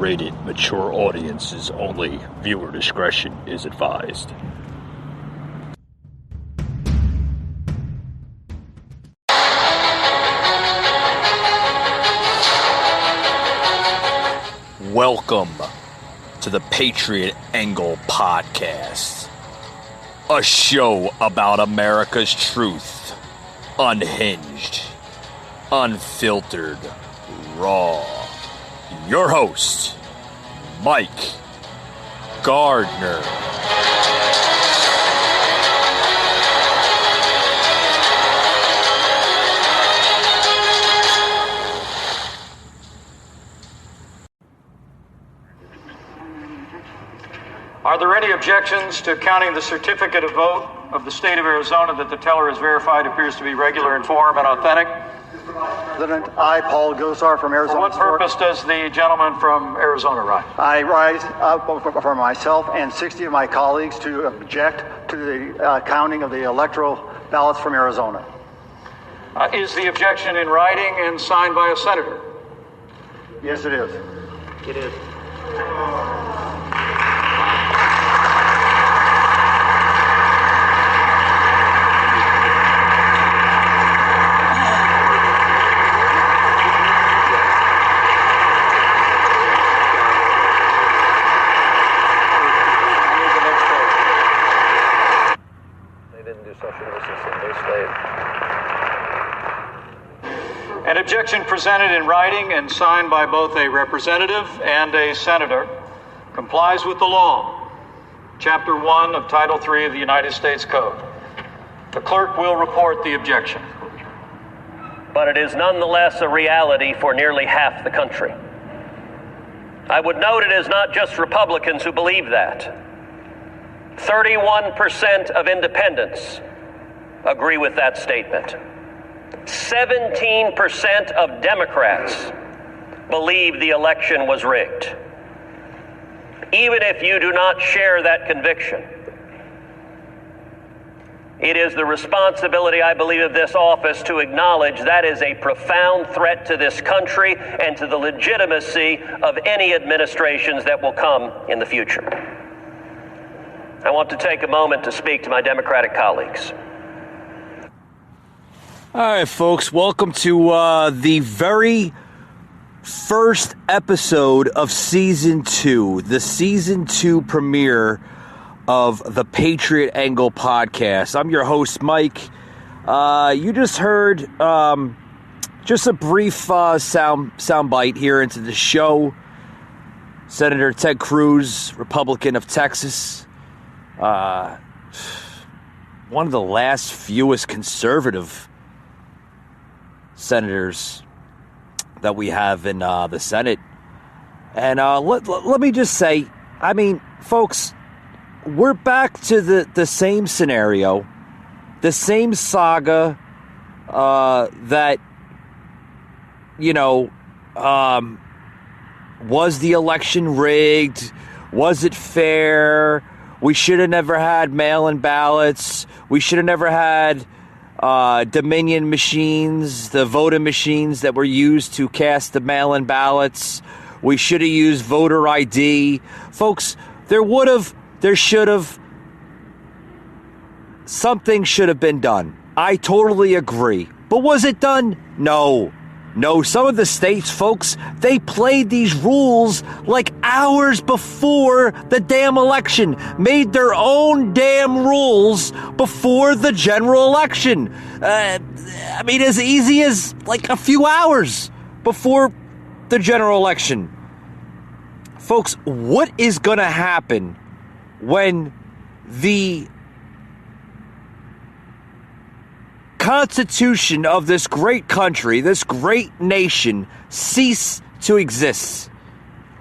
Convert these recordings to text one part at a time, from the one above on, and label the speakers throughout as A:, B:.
A: rated mature audiences only. Viewer discretion is advised. Welcome to the Patriot Angle Podcast, a show about America's truth, unhinged, unfiltered, raw. Your host, Mike Gardner.
B: Are there any objections to counting the certificate of vote of the state of Arizona that the teller has verified appears to be regular in form and authentic?
C: President, I, Paul Gosar from Arizona.
B: For what purpose does the gentleman from Arizona write?
C: I rise for myself and 60 of my colleagues to object to the counting of the electoral ballots from Arizona.
B: Is the objection in writing and signed by a senator?
C: Yes, it is.
B: It is. An objection presented in writing and signed by both a representative and a senator complies with the law. Chapter 1 of Title 3 of the United States Code. The clerk will report the objection.
D: But it is nonetheless a reality for nearly half the country. I would note it is not just Republicans who believe that. 31% of independents agree with that statement. 17% of Democrats believe the election was rigged. Even if you do not share that conviction, it is the responsibility, I believe, of this office to acknowledge that is a profound threat to this country and to the legitimacy of any administrations that will come in the future. I want to take a moment to speak to my Democratic colleagues.
A: All right, folks, welcome to the very first episode of Season 2, the Season 2 premiere of the Patriot Angle Podcast. I'm your host, Mike. You just heard just a brief sound bite here into the show. Senator Ted Cruz, Republican of Texas, one of the last fewest conservative senators that we have in the Senate. And let me just say, I mean, folks, we're back to the same scenario, the same saga that, you know, was the election rigged? Was it fair? We should have never had mail-in ballots. We should have never had Dominion machines, the voting machines that were used to cast the mail-in ballots. We should have used voter ID. Folks, there should have, something should have been done. I totally agree. But was it done? No. No, some of the states, folks, they played these rules like hours before the damn election, made their own damn rules before the general election. I mean, as easy as like a few hours before the general election. Folks, what is going to happen when the Constitution of this great country, this great nation, cease to exist?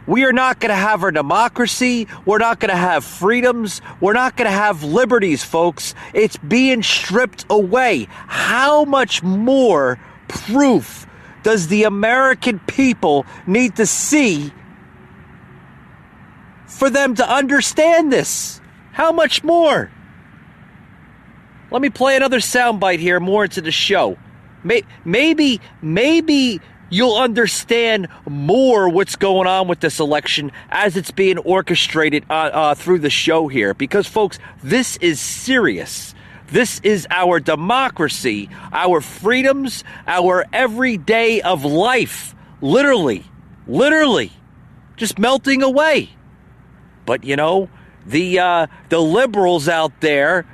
A: We are not going to have our democracy. We're not going to have freedoms. We're not going to have liberties, folks. It's being stripped away. How much more proof does the American people need to see for them to understand this? How much more? Let me play another soundbite here more into the show. Maybe you'll understand more what's going on with this election as it's being orchestrated through the show here. Because, folks, this is serious. This is our democracy, our freedoms, our everyday of life. Literally, just melting away. But, you know, the liberals out there,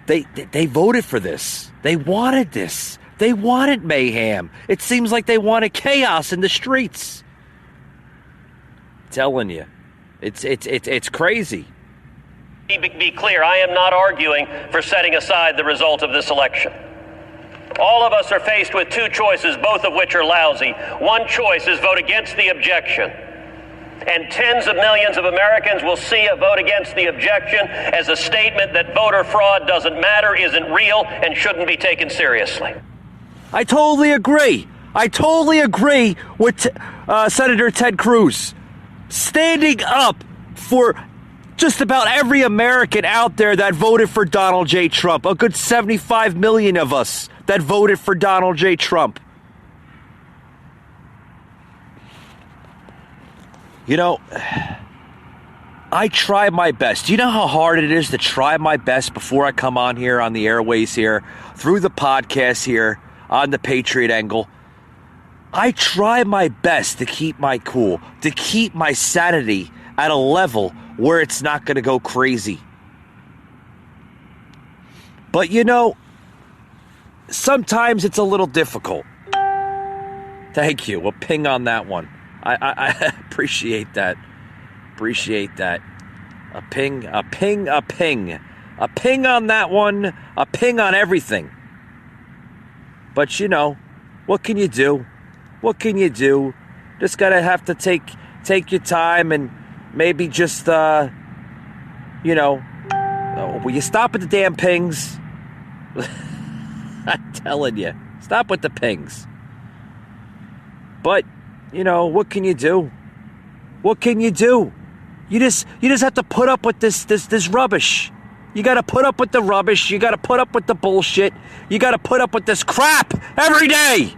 A: they voted for this. They wanted this. They wanted mayhem. It seems like they wanted chaos in the streets. I'm telling you, it's crazy.
D: Be clear, I am not arguing for setting aside the result of this election. All of us are faced with two choices, both of which are lousy. One choice is vote against the objection. And tens of millions of Americans will see a vote against the objection as a statement that voter fraud doesn't matter, isn't real, and shouldn't be taken seriously.
A: I totally agree. I totally agree with Senator Ted Cruz standing up for just about every American out there that voted for Donald J. Trump. A good 75 million of us that voted for Donald J. Trump. You know, I try my best. Do you know how hard it is to try my best before I come on here on the airways here, through the podcast here, on the Patriot Angle? I try my best to keep my cool, to keep my sanity at a level where it's not going to go crazy. But, you know, sometimes it's a little difficult. Thank you. We'll ping on that one. I appreciate that. Appreciate that. A ping. A ping on that one. A ping on everything. But, you know, what can you do? What can you do? Just gotta have to take your time and maybe just, will you stop at the damn pings? I'm telling you, stop with the pings. But, you know, what can you do? What can you do? You just have to put up with this rubbish. You got to put up with the rubbish. You got to put up with the bullshit. You got to put up with this crap every day.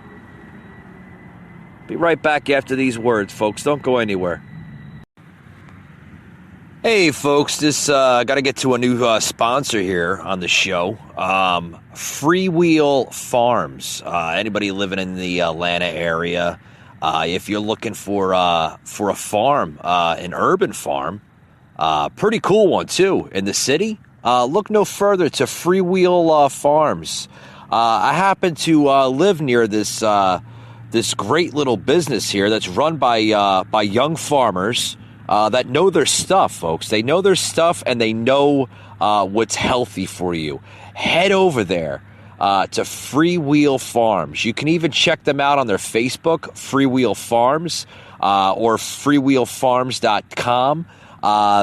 A: Be right back after these words, folks. Don't go anywhere. Hey, folks, this got to get to a new sponsor here on the show. Freewheel Farms. Anybody living in the Atlanta area, if you're looking for a farm, an urban farm, pretty cool one too in the city. Look no further to Freewheel Farms. I happen to live near this great little business here that's run by young farmers that know their stuff, folks. They know their stuff and they know what's healthy for you. Head over there to Freewheel Farms. You can even check them out on their Facebook, Freewheel Farms, or freewheelfarms.com.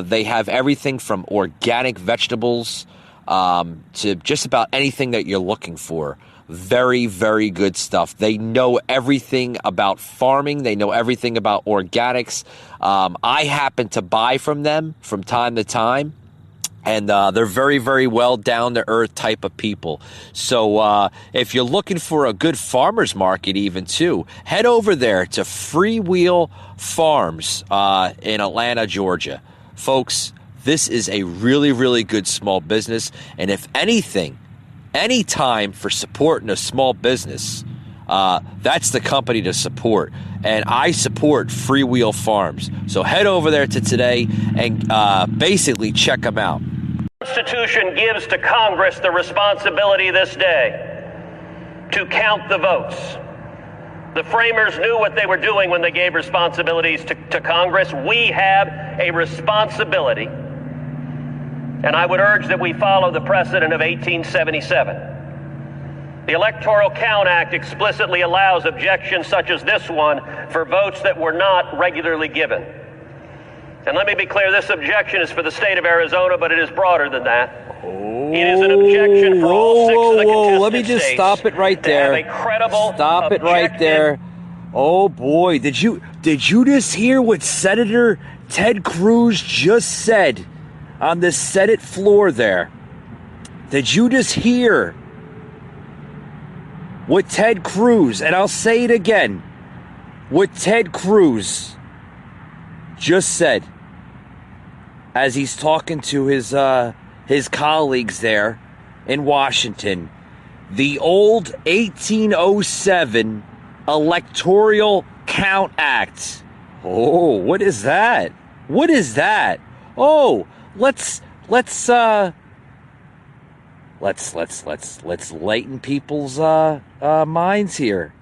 A: They have everything from organic vegetables to just about anything that you're looking for. Very, very good stuff. They know everything about farming. They know everything about organics. I happen to buy from them from time to time. And they're very, very well down-to-earth type of people. So if you're looking for a good farmer's market even too, head over there to Freewheel Farms in Atlanta, Georgia. Folks, this is a really, really good small business. And if anything, any time for supporting a small business, that's the company to support. And I support Freewheel Farms. So head over there to today and basically check them out.
D: The Constitution gives to Congress the responsibility this day to count the votes. The framers knew what they were doing when they gave responsibilities to Congress. We have a responsibility, and I would urge that we follow the precedent of 1877. The Electoral Count Act explicitly allows objections such as this one for votes that were not regularly given. And let me be clear, this objection is for the state of Arizona, but it is broader than that. It is an objection for all six of the contested
A: Let me just
D: states
A: stop it right there.
D: To have a credible,
A: stop it right there. Oh boy, did you just hear what Senator Ted Cruz just said on the Senate floor there? Did you just hear what Ted Cruz, and I'll say it again, what Ted Cruz just said as he's talking to his colleagues there in Washington, the old 1807 Electoral Count Act. Oh, what is that? What is that? Oh, let's lighten people's minds here.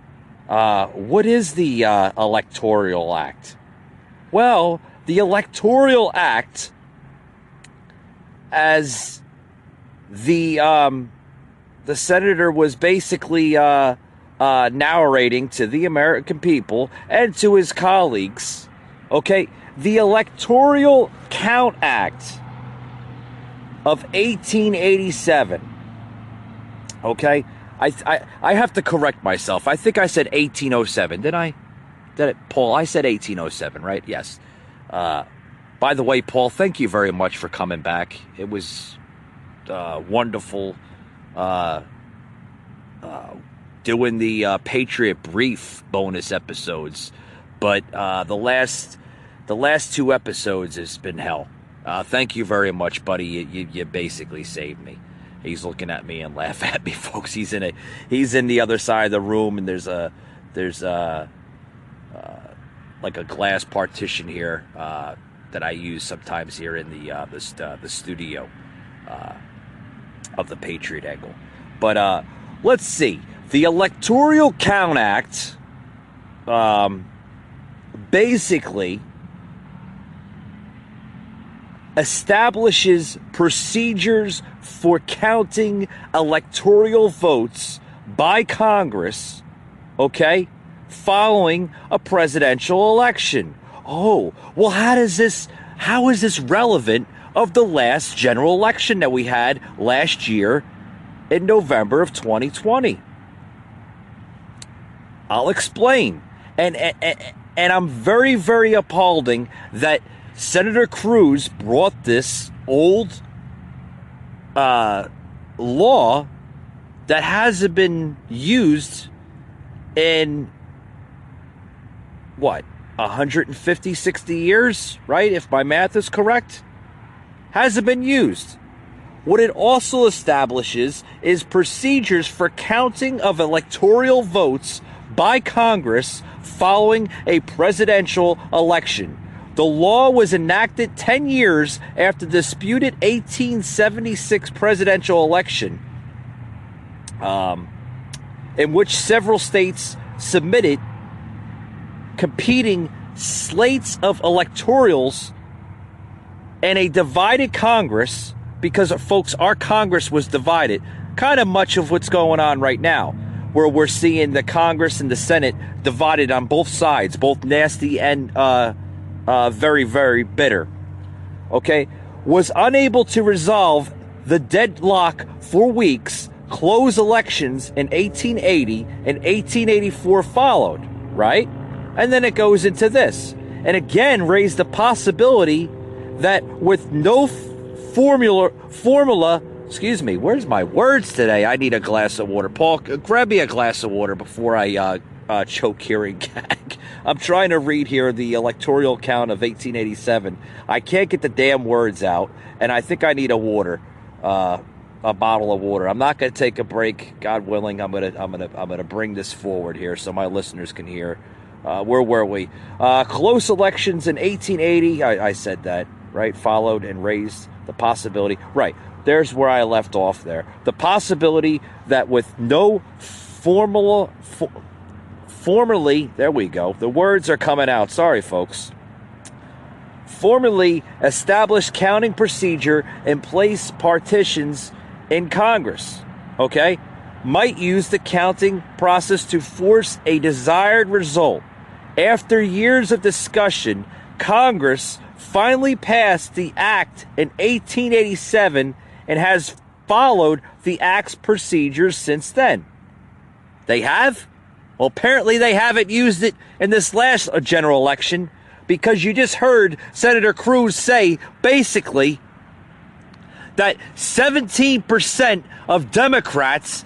A: What is the Electoral Act? Well, the Electoral Act, as the senator was basically narrating to the American people and to his colleagues, okay, the Electoral Count Act of 1887, okay, I have to correct myself. I think I said 1807. Did I? Did it, Paul? I said 1807, right? Yes. By the way, Paul, thank you very much for coming back. It was wonderful doing the Patriot Brief bonus episodes, but the last two episodes has been hell. Thank you very much, buddy. You basically saved me. He's looking at me and laughing at me, folks. He's in the other side of the room, and there's like a glass partition here that I use sometimes here in the studio of the Patriot Angle. But let's see. The Electoral Count Act basically establishes procedures for counting electoral votes by Congress, okay, following a presidential election. Oh, well, how is this relevant of the last general election that we had last year in November of 2020? I'll explain. And I'm very, very appalled that Senator Cruz brought this old law that hasn't been used in, what, 150, 60 years, right? If my math is correct. Hasn't been used. What it also establishes is procedures for counting of electoral votes by Congress following a presidential election. The law was enacted 10 years after the disputed 1876 presidential election, in which several states submitted competing slates of electorals and a divided Congress, because, folks, our Congress was divided, kind of much of what's going on right now, where we're seeing the Congress and the Senate divided on both sides, both nasty and very, very bitter, okay, was unable to resolve the deadlock for weeks. Closed elections in 1880 and 1884 followed, right? And then it goes into this, and again raised the possibility that with no formula, excuse me, where's my words today? I need a glass of water. Paul, grab me a glass of water before I choke here and gag. I'm trying to read here the electoral count of 1887. I can't get the damn words out, and I think I need a water, a bottle of water. I'm not going to take a break, God willing. I'm gonna bring this forward here so my listeners can hear. Where were we? Close elections in 1880. I said that, right? Followed and raised the possibility. Right. There's where I left off there. The possibility that with no formerly, there we go. The words are coming out. Sorry, folks. Formally established counting procedure and place partitions in Congress, okay, might use the counting process to force a desired result. After years of discussion, Congress finally passed the act in 1887 and has followed the act's procedures since then. They have? Well, apparently they haven't used it in this last general election, because you just heard Senator Cruz say basically that 17% of Democrats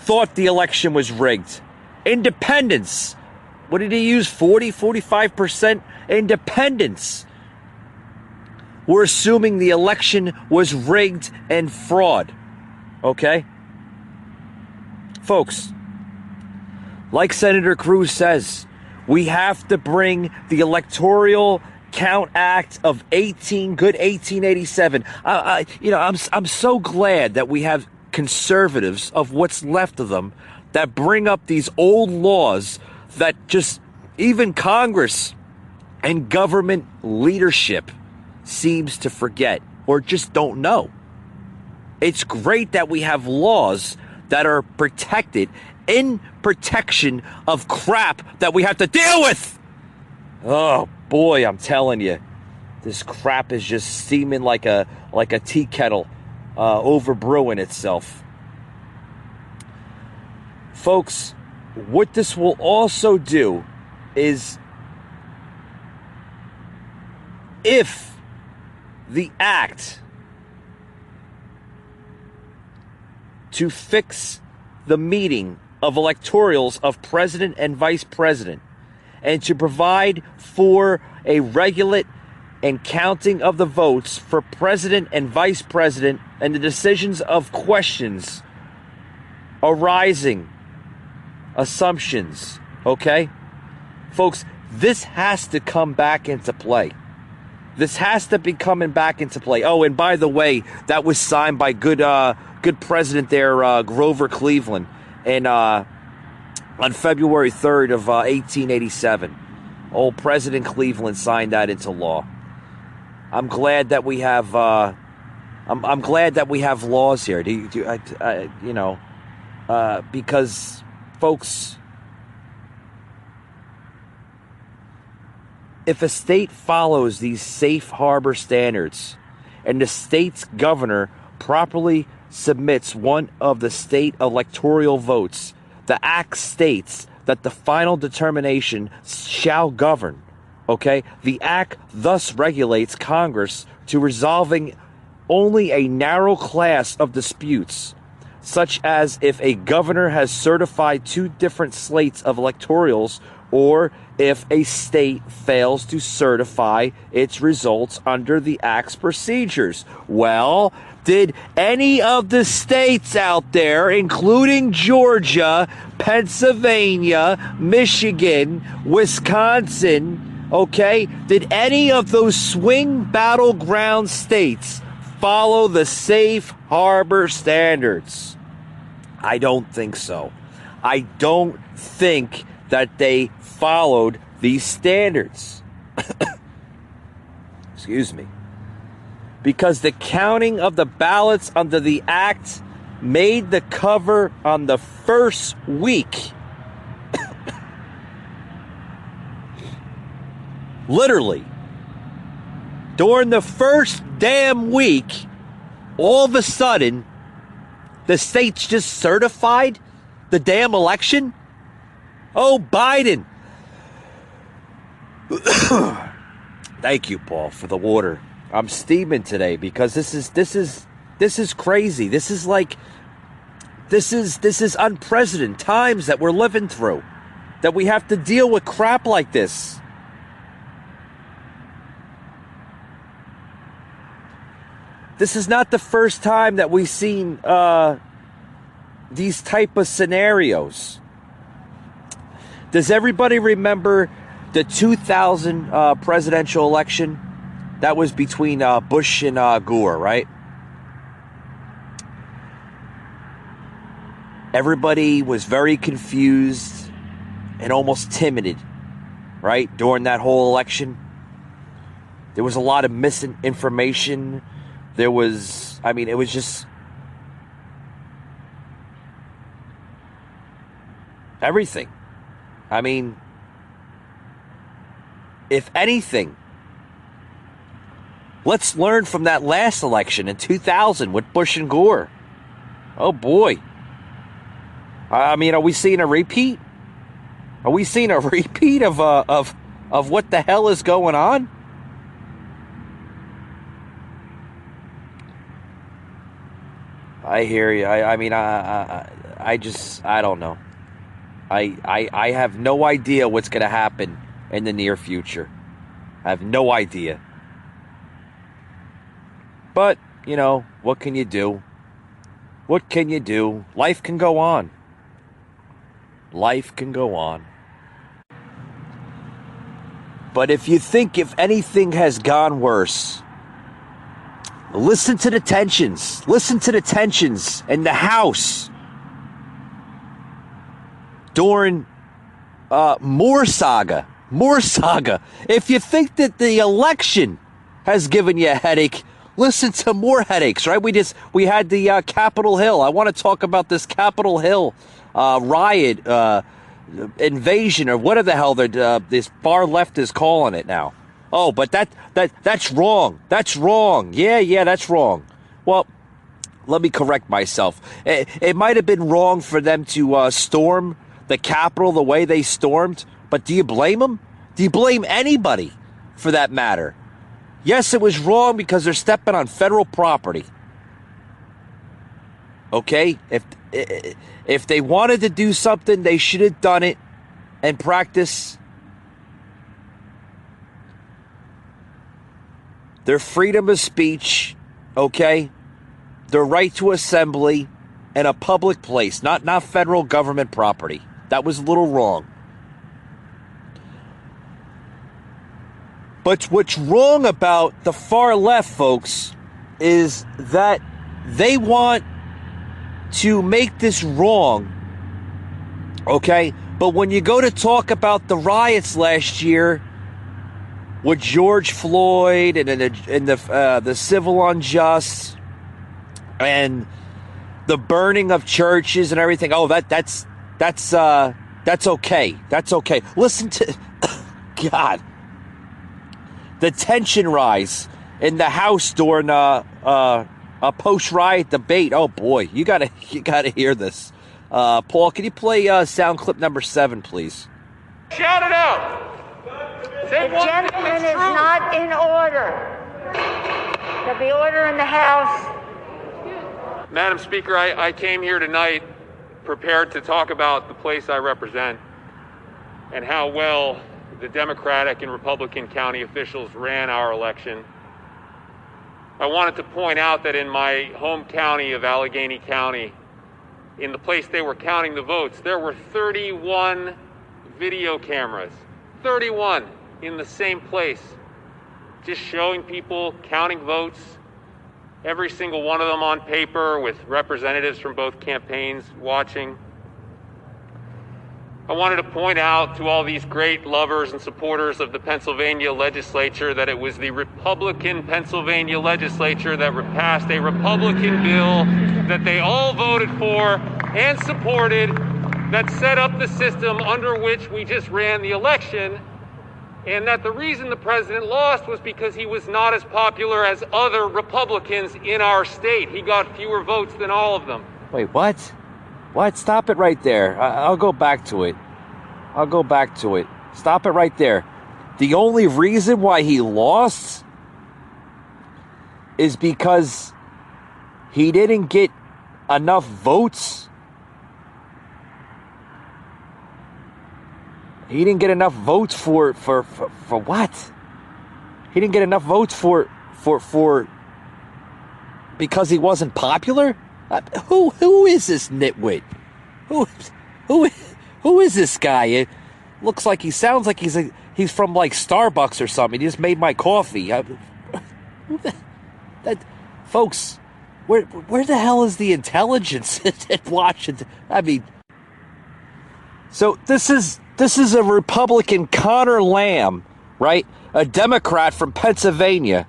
A: thought the election was rigged. Independents. What did he use? 45% independents. We're assuming the election was rigged and fraud. Okay? Folks, like Senator Cruz says, we have to bring the Electoral Count Act of 1887. I'm so glad that we have conservatives, of what's left of them, that bring up these old laws that just even Congress and government leadership seems to forget or just don't know. It's great that we have laws that are protected in protection of crap that we have to deal with. Oh boy, I'm telling you, this crap is just steaming like a tea kettle overbrewing itself. Folks, what this will also do is, if the act to fix the meeting of electorals of president and vice president and to provide for a regulate and counting of the votes for president and vice president and the decisions of questions arising, assumptions, okay? Folks, this has to come back into play. This has to be coming back into play. Oh, and by the way, that was signed by good president there, Grover Cleveland, and on February 3rd of 1887. Old President Cleveland signed that into law. I'm glad that we have. I'm glad that we have laws here. Because, folks, if a state follows these safe harbor standards and the state's governor properly submits one of the state electoral votes, the act states that the final determination shall govern. Okay? The act thus regulates Congress to resolving only a narrow class of disputes, such as if a governor has certified two different slates of electorals, or if a state fails to certify its results under the Act's procedures. Well, did any of the states out there, including Georgia, Pennsylvania, Michigan, Wisconsin, okay, did any of those swing battleground states follow the safe harbor standards? I don't think so. I don't think that they followed these standards. Excuse me. Because the counting of the ballots under the act made the cover on the first week. Literally. During the first damn week, all of a sudden, the states just certified the damn election? Oh, Biden. Thank you, Paul, for the water. I'm steaming today because this is crazy. This is unprecedented times that we're living through. That we have to deal with crap like this. This is not the first time that we've seen these type of scenarios. Does everybody remember the 2000 presidential election? That was between Bush and Gore, right? Everybody was very confused and almost timid, right, during that whole election. There was a lot of misinformation. It was just everything. I mean, if anything, let's learn from that last election in 2000 with Bush and Gore. Oh boy. I mean, are we seeing a repeat? Are we seeing a repeat of what the hell is going on? I hear you. I I don't know. I have no idea what's going to happen in the near future. I have no idea. But, you know, what can you do? What can you do? Life can go on. Life can go on. But if you think if anything has gone worse, listen to the tensions. Listen to the tensions in the House during more saga. More saga. If you think that the election has given you a headache, listen to more headaches, right? We had the Capitol Hill. I want to talk about this Capitol Hill riot, invasion, or whatever the hell this far left is calling it now. Oh, but that's wrong. That's wrong. Yeah, that's wrong. Well, let me correct myself. It might have been wrong for them to storm the Capitol the way they stormed, but do you blame them? Do you blame anybody for that matter? Yes, it was wrong because they're stepping on federal property. Okay? If they wanted to do something, they should have done it and practice their freedom of speech, okay? Their right to assembly in a public place, not federal government property. That was a little wrong. But what's wrong about the far left, folks, is that they want to make this wrong, okay? But when you go to talk about the riots last year with George Floyd and the civil unjust and the burning of churches and everything, oh, that's okay. That's okay. Listen to God. The tension rise in the House during a post-riot debate. Oh boy, you gotta hear this. Paul, can you play sound clip number 7, please?
E: Shout it out.
F: The gentleman is not in order. There'll be order in the House.
E: Madam Speaker, I came here tonight prepared to talk about the place I represent and how well the Democratic and Republican county officials ran our election. I wanted to point out that in my home county of Allegheny County, in the place they were counting the votes, there were 31 video cameras, 31 in the same place, just showing people counting votes, every single one of them on paper with representatives from both campaigns watching. I wanted to point out to all these great lovers and supporters of the Pennsylvania legislature that it was the Republican Pennsylvania legislature that passed a Republican bill that they all voted for and supported that set up the system under which we just ran the election, and that the reason the president lost was because he was not as popular as other Republicans in our state. He got fewer votes than all of them.
A: Wait, what? What? Stop it right there. I'll go back to it. Stop it right there. The only reason why he lost is because he didn't get enough votes. He didn't get enough votes for what? He didn't get enough votes for because he wasn't popular? Who is this nitwit? Who is this guy? It looks like sounds like he's from like Starbucks or something. He just made my coffee. Folks, where the hell is the intelligence in Washington? I mean, so this is a Republican, Connor Lamb, right? A Democrat from Pennsylvania,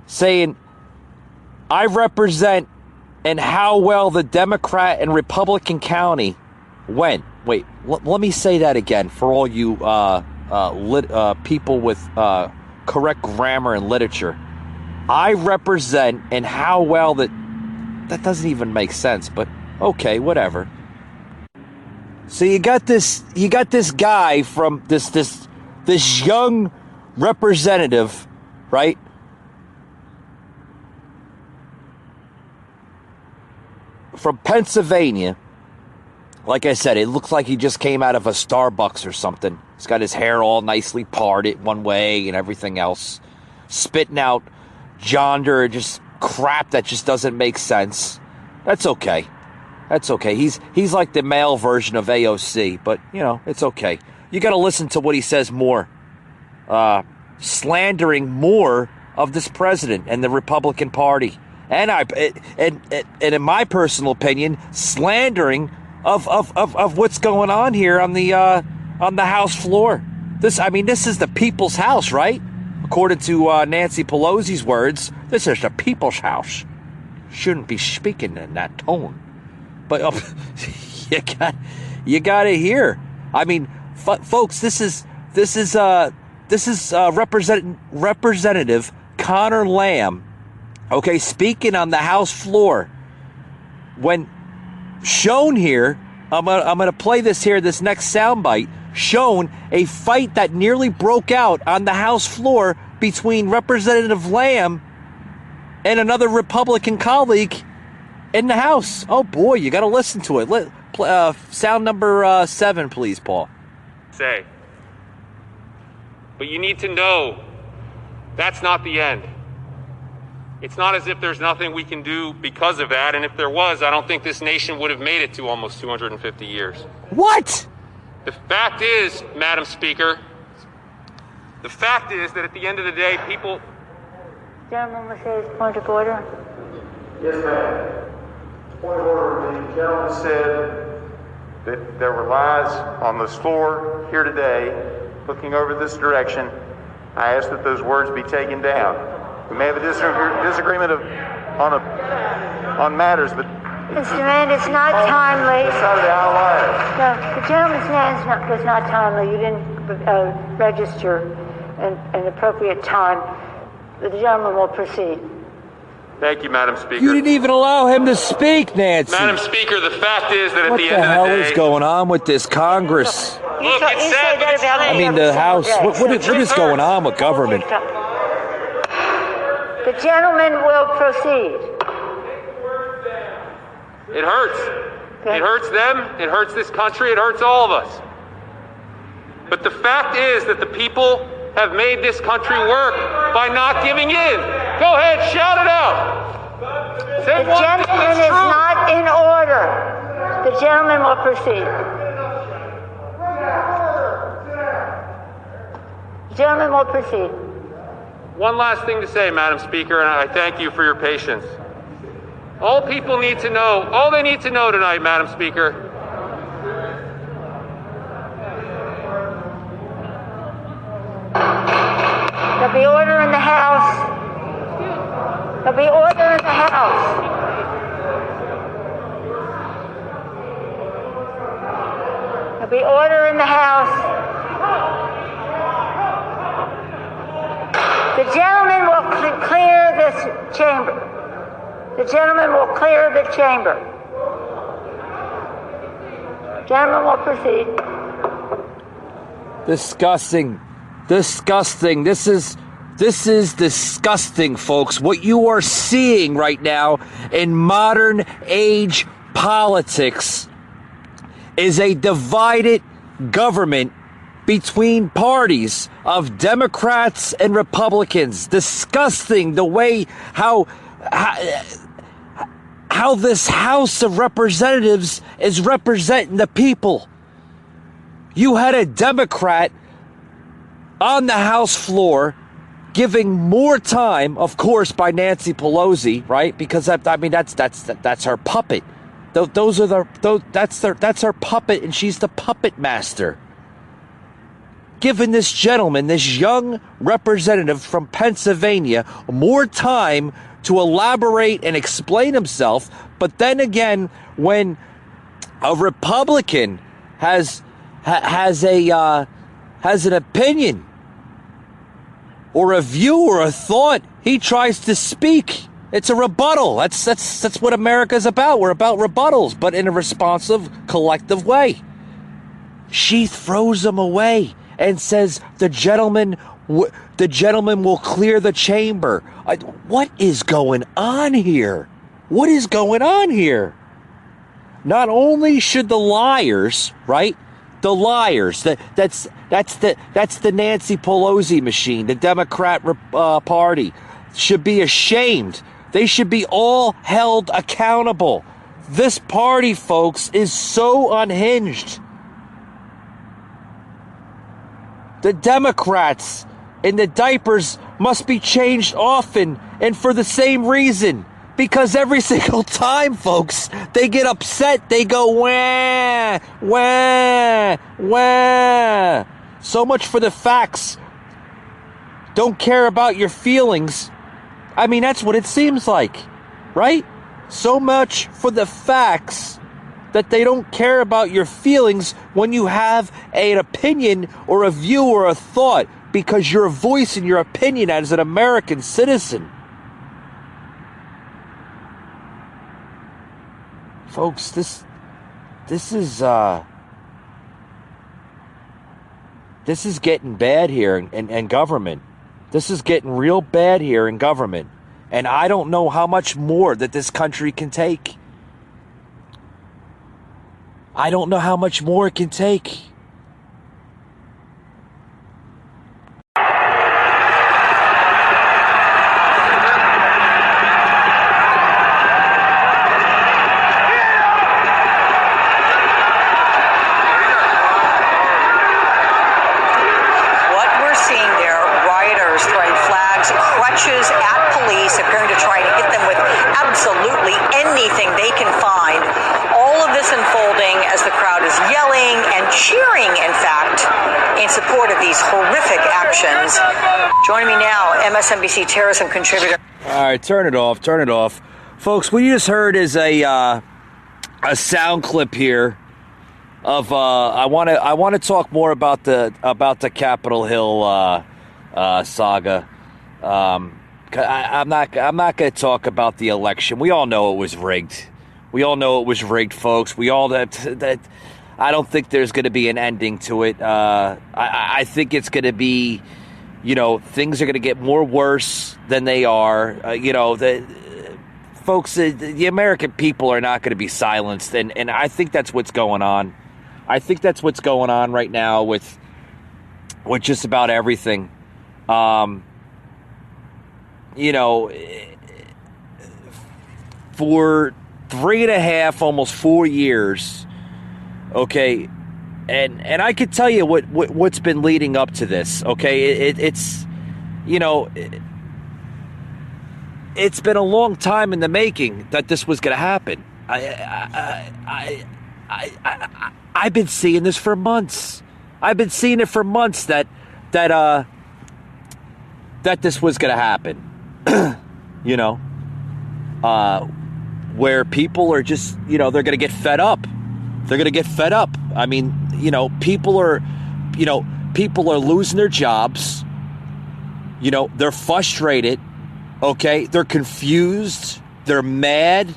A: saying, I represent and how well the Democrat and Republican county went. Wait, let me say that again for all you people with correct grammar and literature. I represent and how well that doesn't even make sense, but okay, whatever. So you got this guy from this young representative, right? from Pennsylvania. Like I said, it looks like he just came out of a Starbucks or something. He's got his hair all nicely parted one way and everything else. Spitting out Jonder, just crap that just doesn't make sense. That's okay. That's okay. He's like the male version of AOC, but, you know, it's okay. You got to listen to what he says more. Slandering more of this president and the Republican Party. And in my personal opinion, slandering of what's going on here on the House floor. This is the people's house, right? According to Nancy Pelosi's words, this is the people's house. Shouldn't be speaking in that tone, but you got to hear. I mean, folks, this is Representative Connor Lamb, okay, speaking on the House floor. When shown here, I'm gonna play this here, this next soundbite, shown a fight that nearly broke out on the House floor between Representative Lamb and another Republican colleague in the House. Oh boy, you gotta listen to it. Sound number 7, please, Paul.
E: But you need to know that's not the end. It's not as if there's nothing we can do because of that. And if there was, I don't think this nation would have made it to almost 250 years.
A: What?
E: The fact is, Madam Speaker, the fact is that at the end of the day, people...
F: Gentleman will say his point of order.
G: Yes, ma'am. Point of order. The gentleman said that there were lies on this floor here today. Looking over this direction, I ask that those words be taken down. We may have a disagreement on matters, but...
F: Mr. Mann, it's not timely.
G: This side of the aisle lies.
F: No, the gentleman's hand was not timely. You didn't register an appropriate time. The gentleman will proceed.
E: Thank you, Madam Speaker.
A: You didn't even allow him to speak, Nancy.
E: Madam Speaker, the fact is that at the end of the day...
A: What the hell is going on with this Congress?
E: Look, it's sad, but it's true.
A: I mean, the House. What is going on with government?
F: The gentleman will proceed.
E: It hurts. It hurts them. It hurts this country. It hurts all of us. But the fact is that the people have made this country work by not giving in. Go ahead, shout it out. Say
F: The gentleman is not in order. The gentleman will proceed. The gentleman will proceed.
E: One last thing to say, Madam Speaker, and I thank you for your patience. All people need to know, all they need to know tonight, Madam Speaker,
F: There'll be order in the House. There'll be order in the House. There'll be order in the House. The gentleman will clear this chamber. The gentleman will clear the chamber. The gentleman will proceed.
A: Disgusting. Disgusting. This is disgusting, folks. What you are seeing right now in modern age politics is a divided government between parties of Democrats and Republicans. Disgusting the way how this House of Representatives is representing the people. You had a Democrat on the House floor giving more time, of course, by Nancy Pelosi, right? Because that's her puppet. That's her puppet, and she's the puppet master. Giving this gentleman, this young representative from Pennsylvania, more time to elaborate and explain himself. But then again, when a Republican has an opinion or a view or a thought, he tries to speak. It's a rebuttal. That's what America's about. We're about rebuttals, but in a responsive, collective way. She throws him away and says the gentleman will clear the chamber. What is going on here? What is going on here? not only should the liars, right? The liars, that's the Nancy Pelosi machine, the Democrat Party, should be ashamed. They should be all held accountable. This party, folks, is so unhinged. The Democrats in the diapers must be changed often and for the same reason. Because every single time, folks, they get upset, they go, wah, wah, wah. So much for the facts. Don't care about your feelings. I mean, that's what it seems like, right? So much for the facts that they don't care about your feelings when you have an opinion or a view or a thought, because you're voicing your opinion as an American citizen. Folks, this is getting bad here in government. This is getting real bad here in government. And I don't know how much more that this country can take. I don't know how much more it can take.
H: Joining me now, MSNBC terrorism contributor.
A: All right, turn it off. Folks, what you just heard is a sound clip here of I want to talk more about the Capitol Hill saga. I'm not going to talk about the election. We all know it was rigged. Folks. We all that I don't think there's going to be an ending to it. I think it's going to be, things are going to get more worse than they are. Folks, the American people are not going to be silenced, and I think that's what's going on. I think that's what's going on right now with just about everything. For 3.5, almost 4 years, okay, and I could tell you what's been leading up to this. Okay, it's been a long time in the making that this was going to happen. I've been seeing this for months. I've been seeing it for months that this was going to happen. Where people are just, they're going to get fed up. I mean, people are losing their jobs. They're frustrated. Okay, they're confused. They're mad.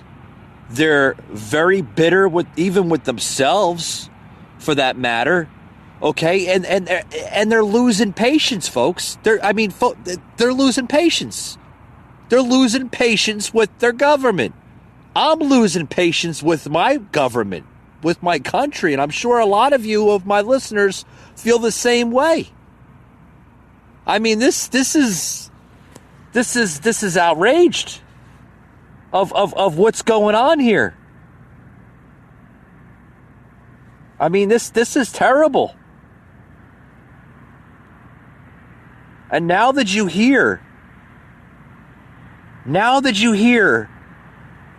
A: They're very bitter even with themselves, for that matter. Okay, and they're losing patience, folks. They're losing patience. They're losing patience with their government. I'm losing patience with my government, with my country, and I'm sure a lot of you, of my listeners, feel the same way. I mean, this is outraged of what's going on here. I mean, this is terrible. And now that you hear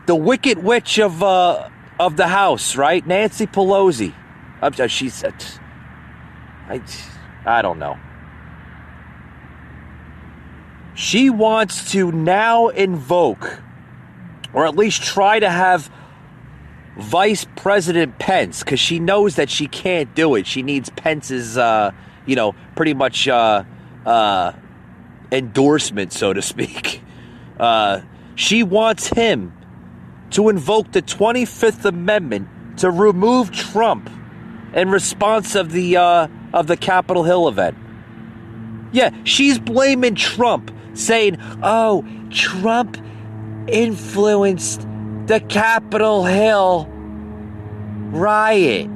A: the Wicked Witch of the House, right? Nancy Pelosi. She said, I don't know. She wants to now invoke, or at least try to have Vice President Pence, because she knows that she can't do it. She needs Pence's, pretty much endorsement, so to speak. She wants him to invoke the 25th Amendment to remove Trump in response of the Capitol Hill event. Yeah, she's blaming Trump, saying, "Oh, Trump influenced the Capitol Hill riot.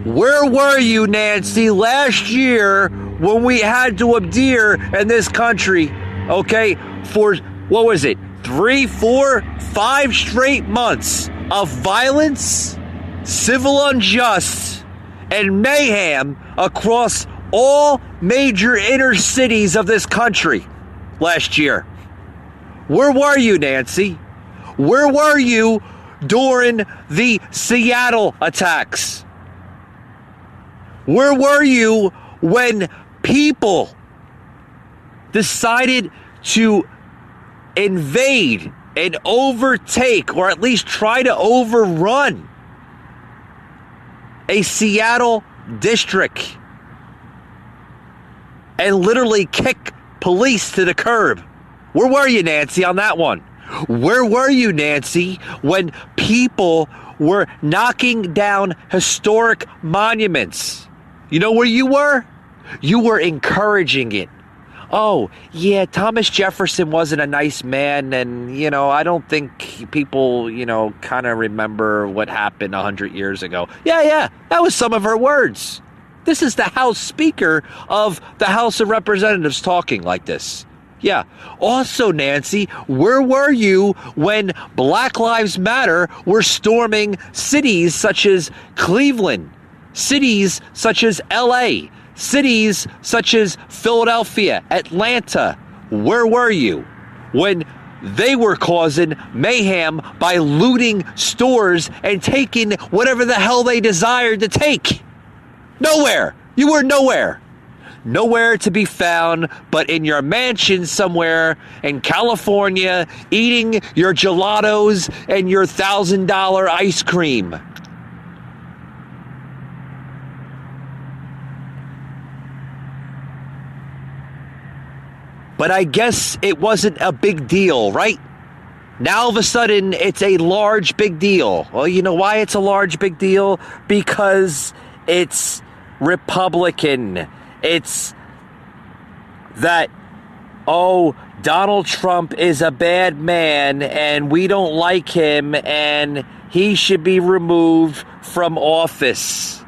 A: Where were you, Nancy, last year when we had to adhere in this country, okay, for, what was it, 3, 4, 5 straight months of violence, civil unrest, and mayhem across all major inner cities of this country last year? Where were you, Nancy? Where were you during the Seattle attacks? Where were you when people decided to invade and overtake, or at least try to overrun, a Seattle district and literally kick police to the curb? Where were you, Nancy, on that one? Where were you, Nancy, when people were knocking down historic monuments? You know where you were? You were encouraging it. Oh, yeah, Thomas Jefferson wasn't a nice man, and, I don't think people, kind of remember what happened 100 years ago. Yeah, that was some of her words. This is the House Speaker of the House of Representatives talking like this. Yeah. Also, Nancy, where were you when Black Lives Matter were storming cities such as Cleveland, cities such as LA, cities such as Philadelphia, Atlanta? Where were you when they were causing mayhem by looting stores and taking whatever the hell they desired to take? Nowhere. You were nowhere. Nowhere to be found but in your mansion somewhere in California, eating your gelatos and your $1,000 ice cream. But I guess it wasn't a big deal, right? Now all of a sudden, it's a large big deal. Well, you know why it's a large big deal? Because it's Republican. It's that, Donald Trump is a bad man and we don't like him and he should be removed from office.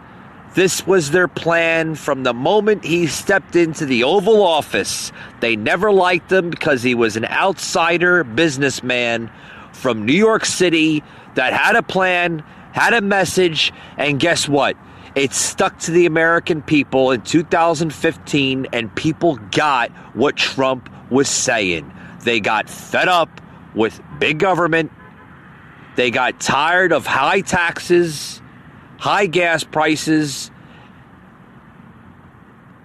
A: This was their plan from the moment he stepped into the Oval Office. They never liked him because he was an outsider businessman from New York City that had a plan, had a message, and guess what? It stuck to the American people in 2015, and people got what Trump was saying. They got fed up with big government. They got tired of high taxes, high gas prices,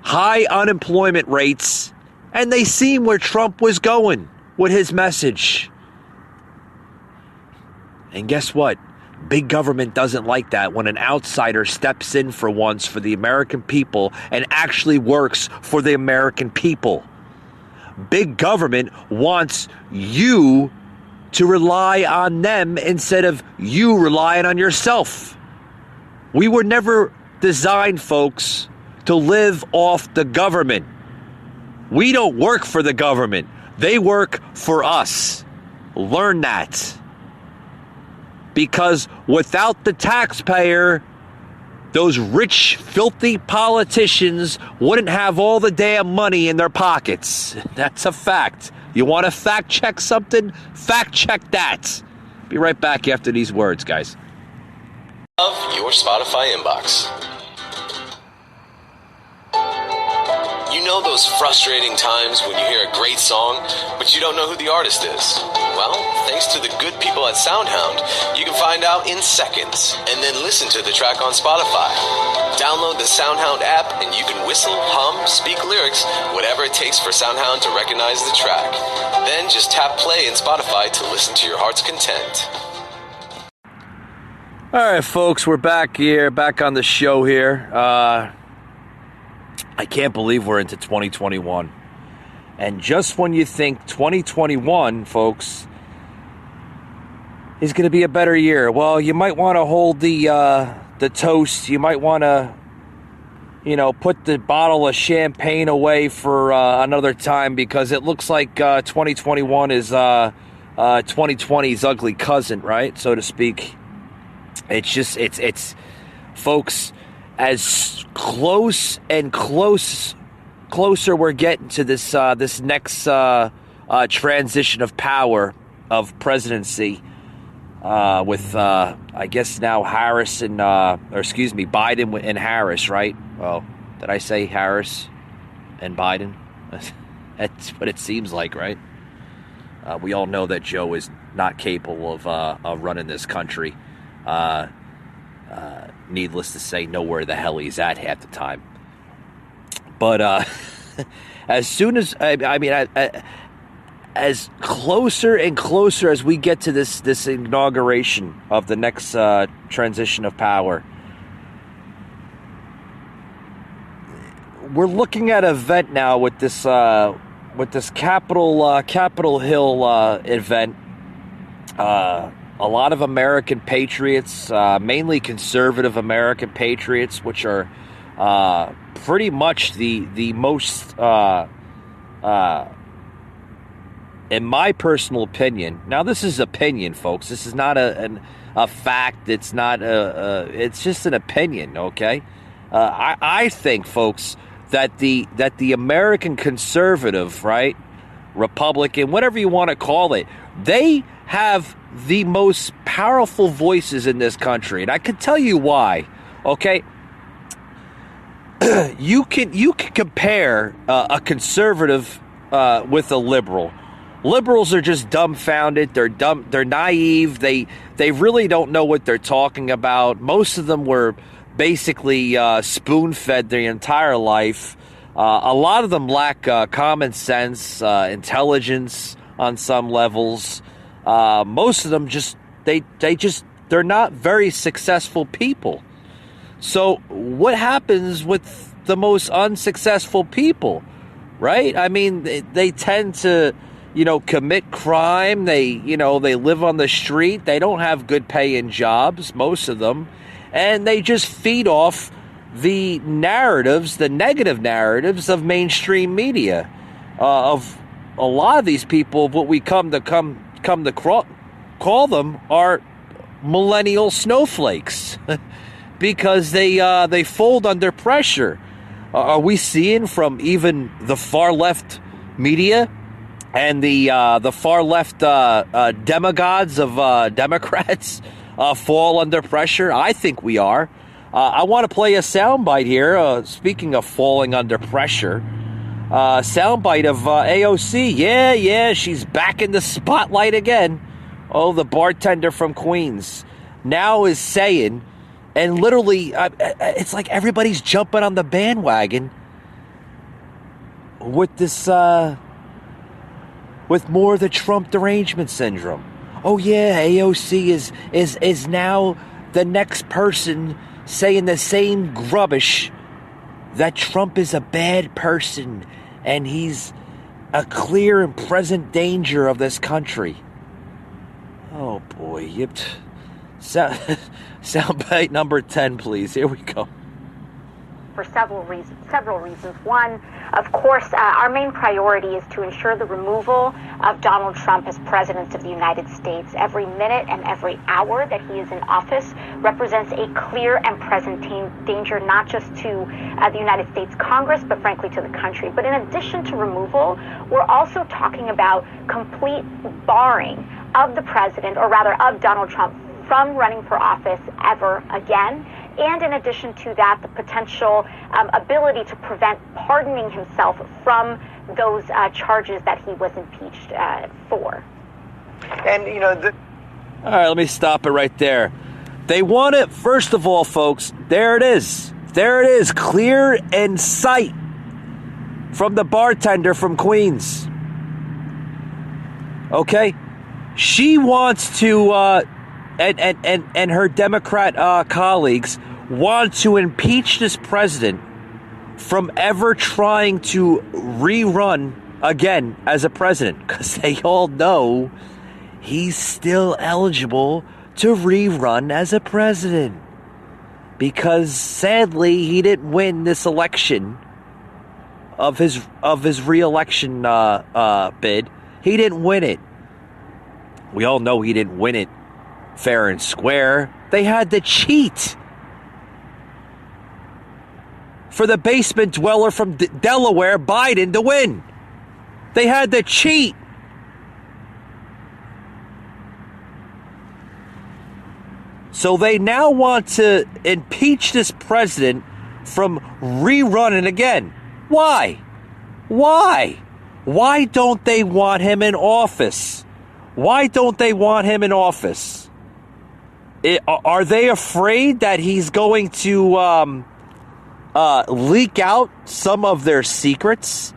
A: high unemployment rates, and they seen where Trump was going with his message. And guess what? Big government doesn't like that when an outsider steps in for once for the American people and actually works for the American people. Big government wants you to rely on them instead of you relying on yourself. We were never designed, folks, to live off the government. We don't work for the government. They work for us. Learn that. Because without the taxpayer, those rich, filthy politicians wouldn't have all the damn money in their pockets. That's a fact. You want to fact check something? Fact check that. Be right back after these words, guys.
I: Of your Spotify inbox. You know those frustrating times when you hear a great song, but you don't know who the artist is? Well, thanks to the good people at SoundHound, you can find out in seconds and then listen to the track on Spotify. Download the SoundHound app and you can whistle, hum, speak lyrics, whatever it takes for SoundHound to recognize the track. Then just tap play in Spotify to listen to your heart's content.
A: All right, folks, we're back here, back on the show here. I can't believe we're into 2021. And just when you think 2021, folks, is going to be a better year, well, you might want to hold the toast. You might want to, put the bottle of champagne away for another time, because it looks like 2021 is 2020's ugly cousin, right, so to speak. It's folks, as closer we're getting to this next transition of power of presidency with I guess now Biden and Harris, right? Well, did I say Harris and Biden? That's what it seems like, right? We all know that Joe is not capable of running this country. Needless to say, know where the hell he's at half the time. But as soon as as closer and closer as we get to this inauguration of the next transition of power, we're looking at an event now with this Capitol Hill event. A lot of American patriots, mainly conservative American patriots, which are pretty much the most, in my personal opinion. Now, this is opinion, folks. This is not a fact. It's not it's just an opinion. Okay, I think, folks, that the American conservative, right, Republican, whatever you want to call it, they have the most powerful voices in this country, and I can tell you why. Okay, you can compare a conservative with a liberal. Liberals are just dumbfounded. They're dumb. They're naive. They really don't know what they're talking about. Most of them were basically spoon-fed their entire life. A lot of them lack common sense, intelligence on some levels. Most of them they're not very successful people. So what happens with the most unsuccessful people, right? I mean, they tend to, commit crime. They live on the street. They don't have good paying jobs, most of them. And they just feed off the narratives, the negative narratives of mainstream media. Of a lot of these people, what we come to call them are millennial snowflakes because they fold under pressure. Are we seeing from even the far left media and the far left demagogues of Democrats fall under pressure? I think we are. I want to play a soundbite here. Speaking of falling under pressure, soundbite of AOC. Yeah, she's back in the spotlight again. Oh, the bartender from Queens now is saying, and literally, it's like everybody's jumping on the bandwagon with this, with more of the Trump derangement syndrome. Oh yeah, AOC is now the next person saying the same rubbish, that Trump is a bad person and he's a clear and present danger of this country. Oh boy, soundbite number 10, please. Here we go.
J: For several reasons. One, of course, our main priority is to ensure the removal of Donald Trump as president of the United States. Every minute and every hour that he is in office represents a clear and present danger, not just to the United States Congress, but frankly to the country. But in addition to removal, we're also talking about complete barring of the president, or rather of Donald Trump, from running for office ever again. And in addition to that, the potential ability to prevent pardoning himself from those charges that he was impeached for.
A: And, all right, let me stop it right there. They want it, first of all, folks, there it is. There it is, clear in sight from the bartender from Queens. Okay? She wants to, and her Democrat colleagues want to impeach this president from ever trying to rerun again as a president, because they all know he's still eligible to rerun as a president, because sadly he didn't win this election of his re-election bid. He didn't win it. We all know he didn't win it fair and square. They had to cheat for the basement dweller from Delaware, Biden, to win. They had to cheat. So they now want to impeach this president from rerunning again. Why? Why? Why don't they want him in office? Why don't they want him in office? Are they afraid that he's going to leak out some of their secrets,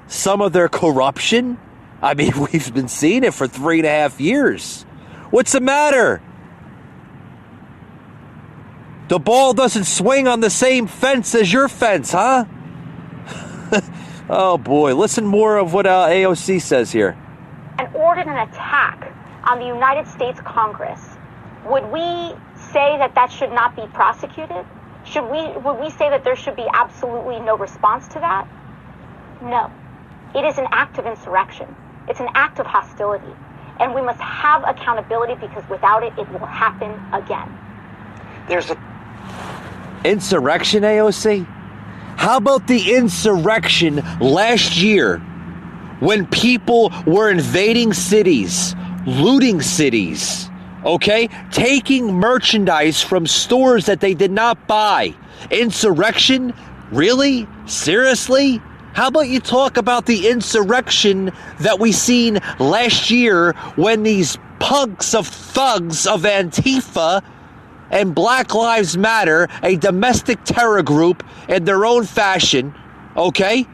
A: some of their corruption? I mean, we've been seeing it for 3.5 years. What's the matter? The ball doesn't swing on the same fence as your fence, huh? Oh boy, listen more of what AOC says here.
J: And ordered an attack on the United States Congress. Would we say that that should not be prosecuted? Would we say that there should be absolutely no response to that? No. It is an act of insurrection. It's an act of hostility. And we must have accountability, because without it, it will happen again.
A: There's a insurrection, AOC? How about the insurrection last year when people were invading cities, looting cities, okay? Taking merchandise from stores that they did not buy. Insurrection? Really? Seriously? How about you talk about the insurrection that we seen last year when these punks of thugs of Antifa and Black Lives Matter, a domestic terror group in their own fashion, okay,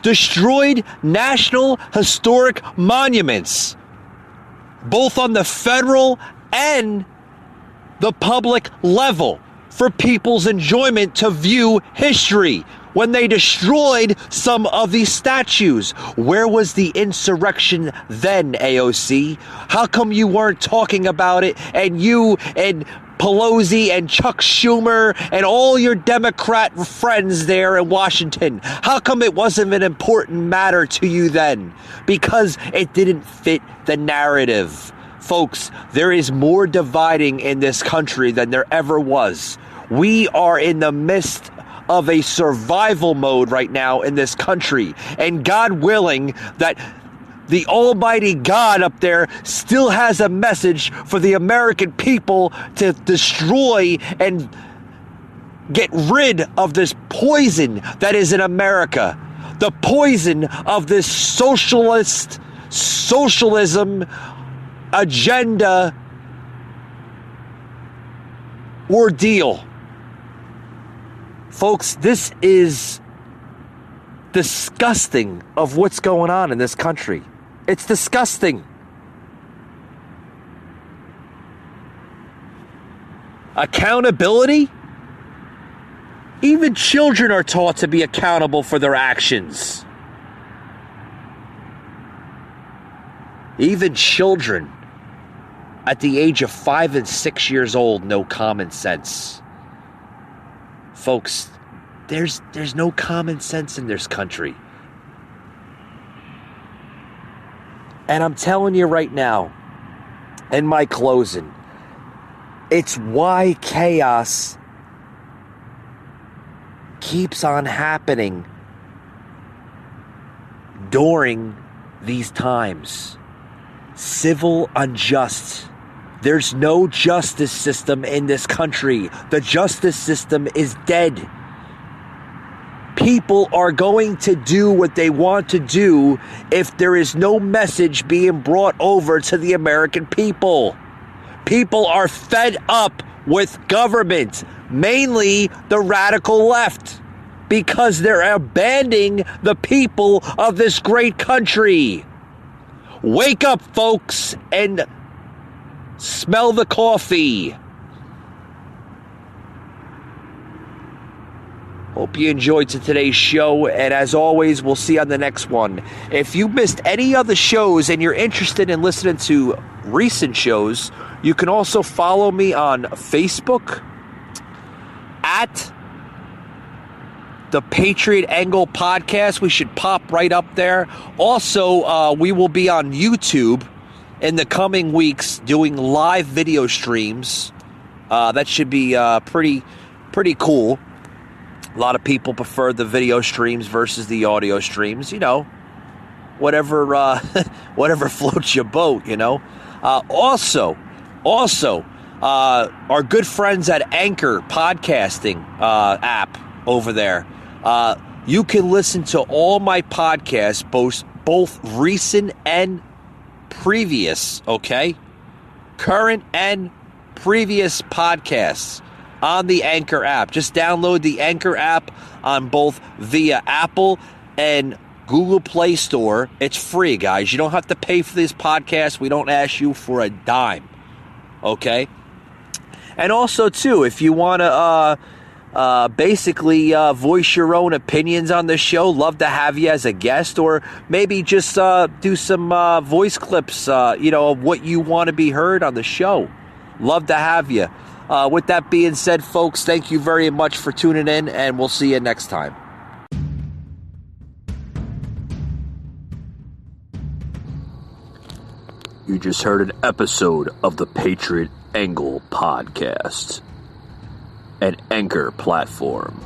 A: destroyed national historic monuments, both on the federal and the public level, for people's enjoyment to view history. When they destroyed some of these statues, where was the insurrection then, AOC? How come you weren't talking about it, and you and Pelosi and Chuck Schumer and all your Democrat friends there in Washington? How come it wasn't an important matter to you then? Because it didn't fit the narrative. Folks, there is more dividing in this country than there ever was. We are in the midst of a survival mode right now in this country. And God willing that the almighty God up there still has a message for the American people to destroy and get rid of this poison that is in America. The poison of this socialism agenda ordeal. Folks, this is disgusting of what's going on in this country. It's disgusting. Accountability? Even children are taught to be accountable for their actions. Even children at the age of 5 and 6 years old know common sense. Folks, there's no common sense in this country. And I'm telling you right now, in my closing, it's why chaos keeps on happening during these times. Civil unjust. There's no justice system in this country. The justice system is dead. People are going to do what they want to do if there is no message being brought over to the American people. People are fed up with government, mainly the radical left, because they're abandoning the people of this great country. Wake up, folks, and smell the coffee. Hope you enjoyed today's show, and as always, we'll see you on the next one. If you missed any other shows and you're interested in listening to recent shows, you can also follow me on Facebook at the Patriot Angle Podcast. We should pop right up there. Also, we will be on YouTube in the coming weeks doing live video streams. That should be pretty cool. A lot of people prefer the video streams versus the audio streams. You know, whatever floats your boat. You know. Also, our good friends at Anchor Podcasting app over there. You can listen to all my podcasts, both recent and previous, okay? Current and previous podcasts on the Anchor app. Just download the Anchor app on both via Apple and Google Play Store. It's free, guys. You don't have to pay for this podcast. We don't ask you for a dime, okay? And also, too, if you want to basically voice your own opinions on the show, love to have you as a guest, or maybe just do some voice clips, of what you want to be heard on the show. Love to have you. With that being said, folks, thank you very much for tuning in, and we'll see you next time. You just heard an episode of the Patriot Angle Podcast, an Anchor platform.